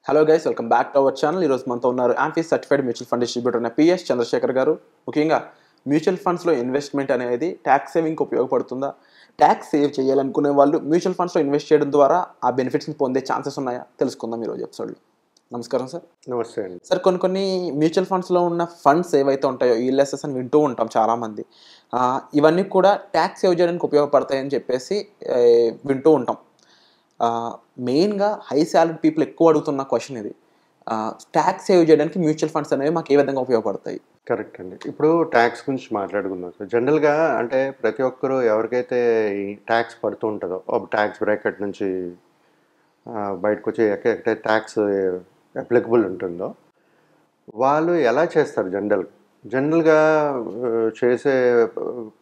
Hello guys, welcome back to our channel. ఈరోజు మనతో ఉన్నారు amphi certified mutual fund distributor అయిన పిఎస్ చంద్రశేఖర్ గారు. ముఖ్యంగా మ్యూచువల్ ఫండ్స్లో ఇన్వెస్ట్మెంట్ అనేది ట్యాక్స్ సేవింగ్కి ఉపయోగపడుతుందా? ట్యాక్స్ సేవ్ చేయాలనుకునే వాళ్ళు మ్యూచువల్ ఫండ్స్లో ఇన్వెస్ట్ చేయడం ద్వారా ఆ బెనిఫిట్స్ని పొందే ఛాన్సెస్ ఉన్నాయా? తెలుసుకుందాం ఈరోజు ఎపిసోడ్లో. నమస్కారం సార్. నమస్తే అండి. సార్, కొన్ని మ్యూచువల్ ఫండ్స్లో ఉన్న ఫండ్స్ ఏవైతే ఉంటాయో ఈఎల్ఎస్ఎస్ అని వింటూ ఉంటాం చాలామంది. ఇవన్నీ కూడా ట్యాక్స్ సేవ్ చేయడానికి ఉపయోగపడతాయని చెప్పేసి వింటూ ఉంటాం. మెయిన్గా హై శాలరీ పీపుల్ ఎక్కువ అడుగుతున్న క్వశ్చన్ ఇది. ట్యాక్స్ సేవ్ చేయడానికి మ్యూచువల్ ఫండ్స్ అనేవి మాకు ఏ విధంగా ఉపయోగపడతాయి? కరెక్ట్ అండి. ఇప్పుడు ట్యాక్స్ గురించి మాట్లాడుకుందాం సార్. జనరల్గా అంటే ప్రతి ఒక్కరు ఎవరికైతే ఈ ట్యాక్స్ పడుతూ ఉంటుందో ట్యాక్స్ బ్రాకెట్ నుంచి బయటకు వచ్చి ఎక్కడైతే ట్యాక్స్ అప్లికబుల్ ఉంటుందో వాళ్ళు ఎలా చేస్తారు జనరల్గా చేసే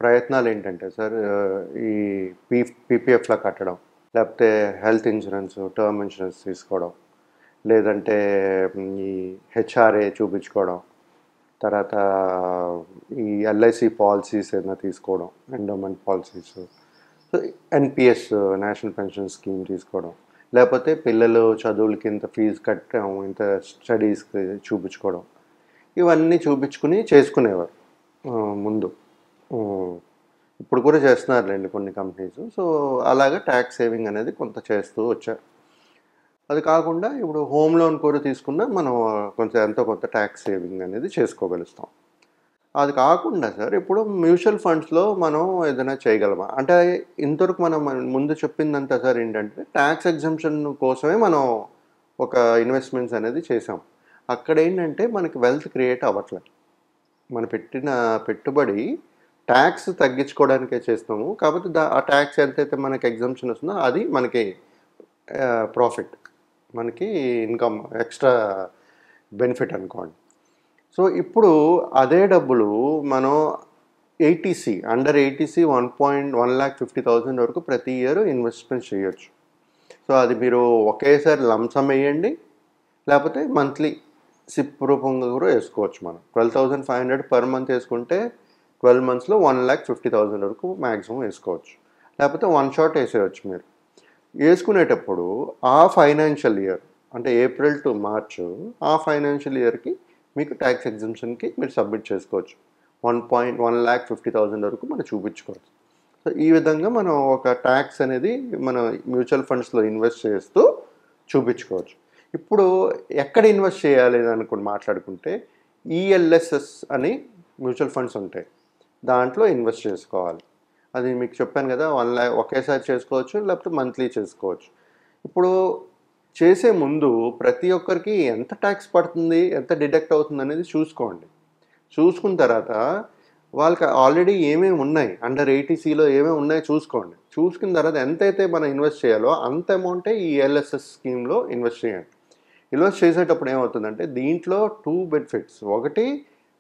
ప్రయత్నాలు ఏంటంటే సార్, ఈ పీపీఎఫ్లా కట్టడం, లేకపోతే హెల్త్ ఇన్సూరెన్స్, టర్మ్ ఇన్సూరెన్స్ తీసుకోవడం, లేదంటే ఈ హెచ్ఆర్ఏ చూపించుకోవడం, తర్వాత ఈ ఎల్ఐసి పాలసీస్ ఏదైనా తీసుకోవడం, endowment policies, NPS national pension scheme తీసుకోవడం, లేకపోతే పిల్లలు చదువులకి ఇంత ఫీజు కట్టాము, ఇంత స్టడీస్కి చూపించుకోవడం, ఇవన్నీ చూపించుకుని చేసుకునేవారు ముందు. ఇప్పుడు కూడా చేస్తున్నారులేండి కొన్ని కంపెనీస్. సో అలాగా ట్యాక్స్ సేవింగ్ అనేది కొంత చేస్తూ వచ్చారు. అది కాకుండా ఇప్పుడు హోమ్ లోన్ కూడా తీసుకున్నా మనం ఎంతో కొంత ట్యాక్స్ సేవింగ్ అనేది చేసుకోగలుగుతాం. అది కాకుండా సార్, ఇప్పుడు మ్యూచువల్ ఫండ్స్లో మనం ఏదైనా చేయగలమా అంటే, ఇంతవరకు మనం ముందు చెప్పిందంతా సార్ ఏంటంటే ట్యాక్స్ ఎగ్జంప్షన్ కోసమే మనం ఒక ఇన్వెస్ట్మెంట్స్ అనేది చేసాం. అక్కడ ఏంటంటే మనకి వెల్త్ క్రియేట్ అవ్వట్లేదు. మనం పెట్టిన పెట్టుబడి ట్యాక్స్ తగ్గించుకోవడానికే చేస్తాము. కాకపోతే ఆ ట్యాక్స్ ఎంతైతే మనకి ఎగ్జంప్షన్ వస్తుందో అది మనకి ప్రాఫిట్, మనకి ఇన్కమ్, ఎక్స్ట్రా బెనిఫిట్ అనుకోండి. సో ఇప్పుడు అదే డబ్బులు మనం ఏటీసీ అండర్ 1,50,000 వరకు ప్రతి ఇయర్ ఇన్వెస్ట్మెంట్ చేయొచ్చు. సో అది మీరు ఒకేసారి లంసమ్ వేయండి, లేకపోతే మంత్లీ సిప్ రూపంగా కూడా వేసుకోవచ్చు. మనం 12,500 పర్ మంత్ వేసుకుంటే 12 మంత్స్లో 1,50,000 వరకు మ్యాక్సిమం వేసుకోవచ్చు. లేకపోతే వన్ షాట్ వేసేయచ్చు. మీరు వేసుకునేటప్పుడు ఆ ఫైనాన్షియల్ ఇయర్ అంటే ఏప్రిల్ టు మార్చ్, ఆ ఫైనాన్షియల్ ఇయర్కి మీకు ట్యాక్స్ ఎగ్జంప్షన్కి మీరు సబ్మిట్ చేసుకోవచ్చు. 1,50,000 వరకు మనం చూపించుకోవచ్చు. సో ఈ విధంగా మనం ఒక ట్యాక్స్ అనేది మన మ్యూచువల్ ఫండ్స్లో ఇన్వెస్ట్ చేస్తూ చూపించుకోవచ్చు. ఇప్పుడు ఎక్కడ ఇన్వెస్ట్ చేయాలి అనుకుని మాట్లాడుకుంటే ఈఎల్ఎస్ఎస్ అని మ్యూచువల్ ఫండ్స్ ఉంటాయి, దాంట్లో ఇన్వెస్ట్ చేసుకోవాలి. అది మీకు చెప్పాను కదా, 1 lakh ఒకేసారి చేసుకోవచ్చు, లేకపోతే మంత్లీ చేసుకోవచ్చు. ఇప్పుడు చేసే ముందు ప్రతి ఒక్కరికి ఎంత ట్యాక్స్ పడుతుంది, ఎంత డిడక్ట్ అవుతుంది అనేది చూసుకోండి. చూసుకున్న తర్వాత వాళ్ళకి ఆల్రెడీ ఏమేమి ఉన్నాయి, అండర్ 80Cలో ఏమేమి ఉన్నాయో చూసుకోండి. చూసుకున్న తర్వాత ఎంతైతే మనం ఇన్వెస్ట్ చేయాలో అంత అమౌంటే ఈ ఎల్ఎస్ఎస్ స్కీమ్లో ఇన్వెస్ట్ చేయండి. ఇన్వెస్ట్ చేసేటప్పుడు ఏమవుతుందంటే దీంట్లో 2 బెనిఫిట్స్. ఒకటి,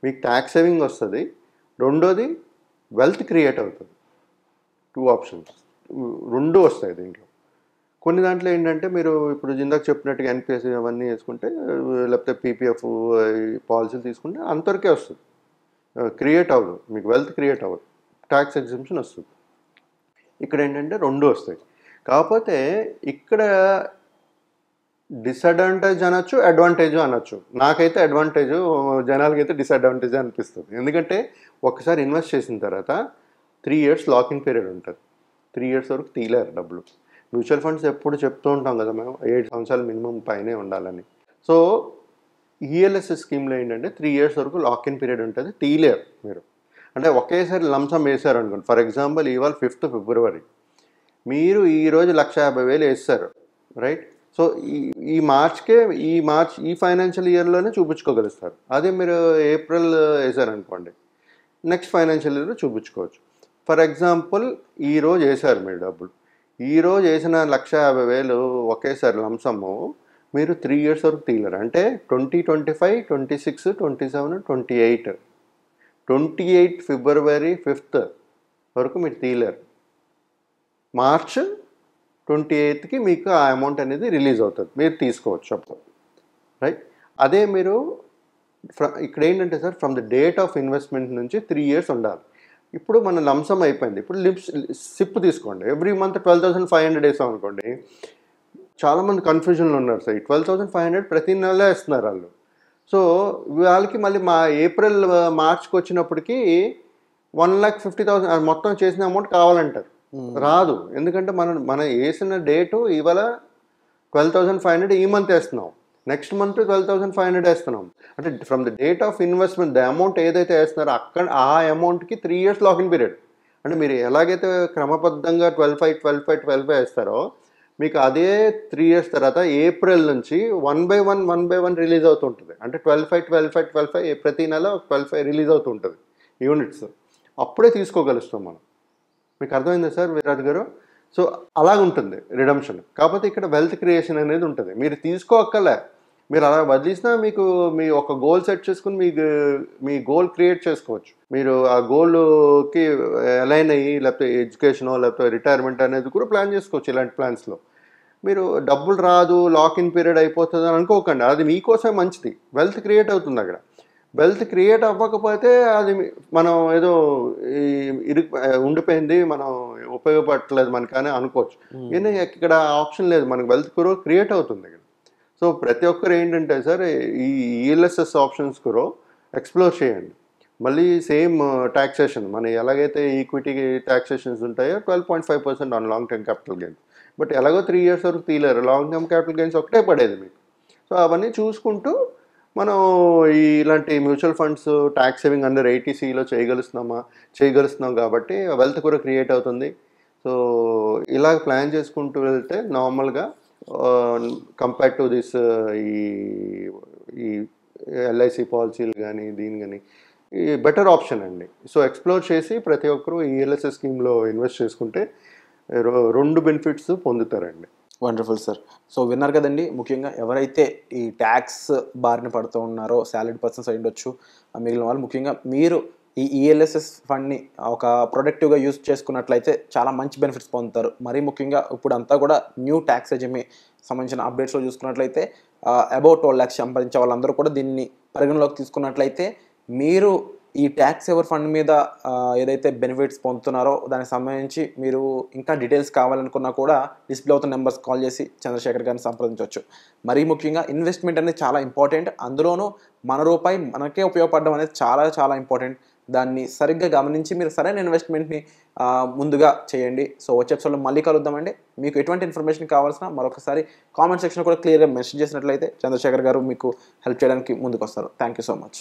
మీకు ట్యాక్స్ సేవింగ్ వస్తుంది. రెండోది, వెల్త్ క్రియేట్ అవుతుంది. 2 ఆప్షన్స్, 2 వస్తాయి దీంట్లో. కొన్ని దాంట్లో ఏంటంటే మీరు ఇప్పుడు ఇందాక చెప్పినట్టుగా ఎన్పిఎస్ అవన్నీ వేసుకుంటే, లేకపోతే పీపీఎఫ్ పాలసీలు తీసుకుంటే అంతవరకే వస్తుంది, క్రియేట్ అవ్వదు, మీకు వెల్త్ క్రియేట్ అవ్వదు, ట్యాక్స్ ఎగ్జంప్షన్ వస్తుంది. ఇక్కడ ఏంటంటే 2 వస్తాయి. కాకపోతే ఇక్కడ డిసడ్వాంటేజ్ అనొచ్చు, అడ్వాంటేజ్ అనొచ్చు. నాకైతే అడ్వాంటేజ్, జనాలకైతే డిసడ్వాంటేజ్ అనిపిస్తుంది. ఎందుకంటే ఒకసారి ఇన్వెస్ట్ చేసిన తర్వాత 3 years లాకింగ్ పీరియడ్ ఉంటుంది. 3 years వరకు తీయలేరు డబ్బులు. మ్యూచువల్ ఫండ్స్ ఎప్పుడు చెప్తూ ఉంటాం కదా మేము, 7 సంవత్సరాలు మినిమం పైనే ఉండాలని. సో ఈఎల్ఎస్ఎస్ స్కీమ్లో ఏంటంటే 3 years వరకు లాకిన్ పీరియడ్ ఉంటుంది, తీయలేరు మీరు. అంటే ఒకేసారి లంసమ్ వేశారు అనుకోండి. ఫర్ ఎగ్జాంపుల్ ఇవాళ 5th February మీరు ఈరోజు 1,50,000 వేస్తారు, రైట్? సో ఈ ఫైనాన్షియల్ ఇయర్లోనే చూపించుకోగలుగుతారు. అదే మీరు ఏప్రిల్ వేశారనుకోండి, నెక్స్ట్ ఫైనాన్షియల్ ఇయర్ చూపించుకోవచ్చు. ఫర్ ఎగ్జాంపుల్ ఈరోజు వేశారు మీరు డబ్బులు, ఈరోజు వేసిన 1,50,000 ఒకేసారి లంసము మీరు 3 years వరకు తీయలేరు. అంటే 2025, 26, 27, 28, 28 February 5th వరకు మీరు తీయలేరు. మార్చ్ 28కి మీకు ఆ అమౌంట్ అనేది రిలీజ్ అవుతుంది, మీరు తీసుకోవచ్చు అప్పుడు, రైట్? అదే మీరు ఇక్కడ ఏంటంటే sir, from the date of investment నుంచి 3 years ఉండాలి. ఇప్పుడు మన లంసమ్ అయిపోయింది. ఇప్పుడు సిప్ తీసుకోండి. ఎవ్రీ మంత్ 12,500 వేసాం అనుకోండి, చాలామంది కన్ఫ్యూజన్లో ఉన్నారు సార్. ఈ 12,500 ప్రతి నెల వేస్తున్నారు వాళ్ళు. సో వాళ్ళకి మళ్ళీ ఏప్రిల్ మార్చ్కి వచ్చినప్పటికి 1,50,000 మొత్తం చేసిన అమౌంట్ కావాలంటారు. రాదు. ఎందుకంటే మనం వేసిన డేటు ఇవాళ 12,500 ఈ మంత్ వేస్తున్నాం, నెక్స్ట్ మంత్ 12,500 వేస్తున్నాం. అంటే from the date of investment the amount ఏదైతే వేస్తున్నారో అక్కడ ఆ అమౌంట్కి 3 years లాగిన్ పీరియడ్. అంటే మీరు ఎలాగైతే క్రమబద్ధంగా 12,500 వేస్తారో మీకు అదే 3 years తర్వాత ఏప్రిల్ నుంచి 1 by 1 రిలీజ్ అవుతుంటుంది. అంటే 12,500 ప్రతి నెల 12,500 రిలీజ్ అవుతుంటుంది యూనిట్స్. అప్పుడే తీసుకోగలుస్తాం మనం. మీకు అర్థమైందా సార్ విరాట్ గారు? సో అలాగుంటుంది రిడమ్షన్. కాకపోతే ఇక్కడ వెల్త్ క్రియేషన్ అనేది ఉంటుంది. మీరు తీసుకోక్కర్లే, మీరు అలా వదిలేసినా మీకు మీ ఒక గోల్ సెట్ చేసుకుని మీ గోల్ క్రియేట్ చేసుకోవచ్చు. మీరు ఆ గోల్కి అలైన్ అయ్యి లేకపోతే ఎడ్యుకేషనో లేకపోతే రిటైర్మెంట్ అనేది కూడా ప్లాన్ చేసుకోవచ్చు. ఇలాంటి ప్లాన్స్లో మీరు డబ్బులు రాదు, లాకిన్ పీరియడ్ అయిపోతుంది అని అనుకోకండి. అది మీకోసమే మంచిది. వెల్త్ క్రియేట్ అవుతుంది అక్కడ. వెల్త్ క్రియేట్ అవ్వకపోతే అది మనం ఏదో ఉండిపోయింది, మనం ఉపయోగపడట్లేదు మనకి అని అనుకోవచ్చు. కానీ ఇక్కడ ఆప్షన్ లేదు, మనకి వెల్త్ క్రియేట్ అవుతుంది ఇక్కడ. సో ప్రతి ఒక్కరు ఏంటంటే సార్ ఈ ఈఎల్ఎస్ఎస్ ఆప్షన్స్ కూడా ఎక్స్ప్లోర్ చేయండి. మళ్ళీ సేమ్ ట్యాక్సేషన్ మన ఎలాగైతే ఈక్విటీ ట్యాక్సేషన్స్ ఉంటాయో 12.5% on long term capital gains. But ఎలాగో 3 years వరకు తీయలేరు, లాంగ్ టర్మ్ క్యాపిటల్ గెయిన్స్ ఒకటే పడేది మీకు. సో అవన్నీ చూసుకుంటూ మనం ఇలాంటి mutual funds tax saving under 80Cలో చేయగలుస్తున్నాం కాబట్టి వెల్త్ కూడా క్రియేట్ అవుతుంది. సో ఇలా ప్లాన్ చేసుకుంటూ వెళ్తే నార్మల్గా కంపేర్ టు దిస్ ఈ ఎల్ఐసి పాలసీలు కానీ దీని కానీ ఈ బెటర్ ఆప్షన్ అండి. సో ఎక్స్ప్లోర్ చేసి ప్రతి ఒక్కరూ ఈ ఈఎల్ఎస్ఎస్ స్కీమ్లో ఇన్వెస్ట్ చేసుకుంటే 2 బెనిఫిట్స్ పొందుతారండి. Wonderful sir. సో విన్నారు కదండి, ముఖ్యంగా ఎవరైతే ఈ ట్యాక్స్ బారిన పడుతూ ఉన్నారో సాలరీడ్ పర్సన్స్ అయి ఉండొచ్చు, మిగిలిన వాళ్ళు, ముఖ్యంగా మీరు ఈ ఈఎల్ఎస్ఎస్ ఫండ్ని ఒక ప్రొడక్టివ్గా యూజ్ చేసుకున్నట్లయితే చాలా మంచి బెనిఫిట్స్ పొందుతారు. మరీ ముఖ్యంగా ఇప్పుడు అంతా కూడా న్యూ ట్యాక్స్ రెజిమ్కి సంబంధించిన అప్డేట్స్లో చూసుకున్నట్లయితే అబౌట్ 1 lakh సంపాదించే వాళ్ళందరూ కూడా దీన్ని పరిగణలోకి తీసుకున్నట్లయితే మీరు ఈ ట్యాక్స్ సేవర్ ఫండ్ మీద ఏదైతే బెనిఫిట్స్ పొందుతున్నారో దానికి సంబంధించి మీరు ఇంకా డీటెయిల్స్ కావాలనుకున్నా కూడా డిస్ప్లే అవుతున్న నెంబర్స్ కాల్ చేసి చంద్రశేఖర్ గారిని సంప్రదించవచ్చు. మరీ ముఖ్యంగా ఇన్వెస్ట్మెంట్ అనేది చాలా ఇంపార్టెంట్. అందులోనూ మన రూపాయి మనకే ఉపయోగపడడం అనేది చాలా చాలా ఇంపార్టెంట్. దాన్ని సరిగ్గా గమనించి మీరు సరైన ఇన్వెస్ట్మెంట్ని ముందుగా చేయండి. సో వచ్చే ఎపిసోడ్లో మళ్ళీ కలుద్దామండి. మీకు ఎటువంటి ఇన్ఫర్మేషన్ కావాల్సిన మరొకసారి కామెంట్ సెక్షన్ కూడా క్లియర్గా మెన్షన్ చేసినట్లయితే చంద్రశేఖర్ గారు మీకు హెల్ప్ చేయడానికి ముందుకు వస్తారు. Thank you so much.